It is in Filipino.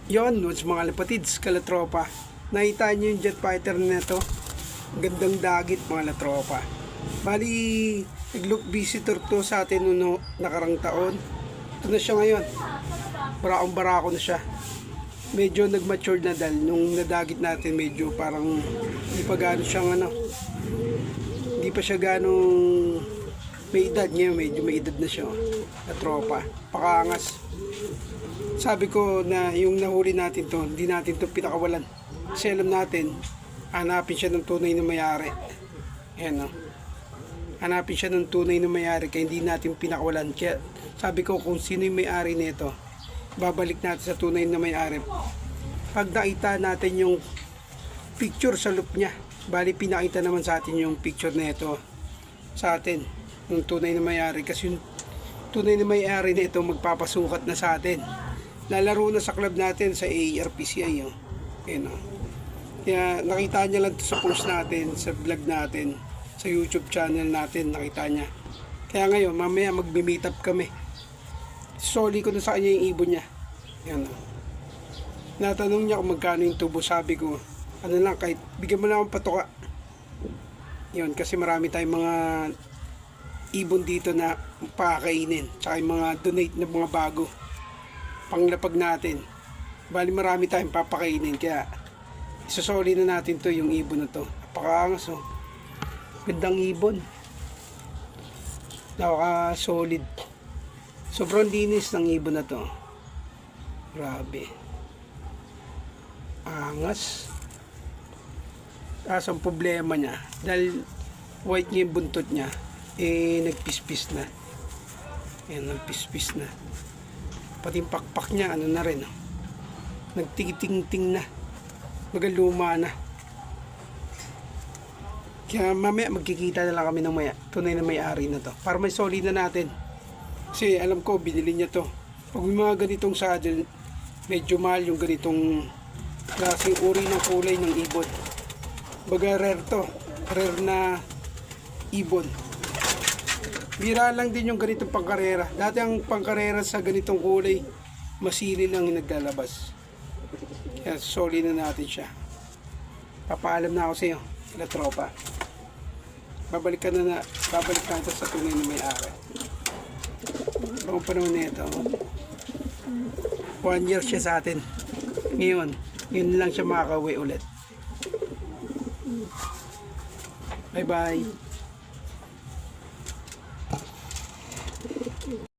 Yon, what's mga lapatids, kalatropa. Nakita nyo yung jet fighter na ito. Gandang dagit mga latropa. Bali, nag-look visitor to sa atin noong nakarang taon. Ito na siya ngayon. Barakong-barako na siya. Medyo nag-mature na dahil nung nadagit natin medyo parang hindi pa gano'n siyang hindi pa siya gano'ng may edad niya, medyo may edad na siya. Latropa. Pakangas. Sabi ko na yung nahuli natin to, hindi natin to pinakawalan. Kasi alam natin, hanapin siya ng tunay na may-ari. Ayan o. Hanapin siya ng tunay na may-ari kaya hindi natin pinakawalan. Kaya sabi ko kung sino yung may-ari nito, babalik natin sa tunay na may-ari. Pag nakita natin yung picture sa loop niya, bali pinakita naman sa atin yung picture nito sa atin, yung tunay na may-ari. Kasi yung tunay na may-ari nito magpapasukat na sa atin. Lalaro na sa club natin sa ARPCI. Oh. Ayan, oh. Kaya nakita niya lang sa post natin, sa vlog natin, sa YouTube channel natin, nakita niya. Kaya ngayon, mamaya magbi-meet up kami. Soli ko na sa kanya yung ibon niya. Ayan, oh. Natanong niya kung magkano yung tubo. Sabi ko, ano lang, kahit bigyan mo na akong patuka. Yun, kasi marami tayong mga ibon dito na pakakainin. Tsaka yung mga donate na mga bago. Panglapag natin. Bali marami tayong papakainin. Kaya isasoli na natin to yung ibon na to. Napakaangas oh. Gandang ibon. Napaka solid. Sobrang linis ng ibon na to. Grabe. Angas. Ang problema niya, dahil white niya yung buntot niya, nagpispis na. Ayan, nagpispis na. Pati yung pakpak niya, ano na rin. Nagtigiting-ting na. Magaluma na. Kaya mamaya magkikita na lang kami ng tunay na may-ari na to. Para may solid na natin. Kasi alam ko, binili niya to. Pag may mga ganitong saddle, medyo mahal yung ganitong klaseng uri ng kulay ng ibon. Baga rare to. Rare na ibon. Bira lang din yung ganitong pangkarera. Dati ang pangkarera sa ganitong kulay, masili lang yung naglalabas. Kaya solid na natin siya. Papaalam na ako sa iyo, tropa. Babalik natin sa tunay na may-ari. Bagong panahon na ito. 1 year siya sa atin. Ngayon, yun lang siya makakauwi ulit. Bye bye.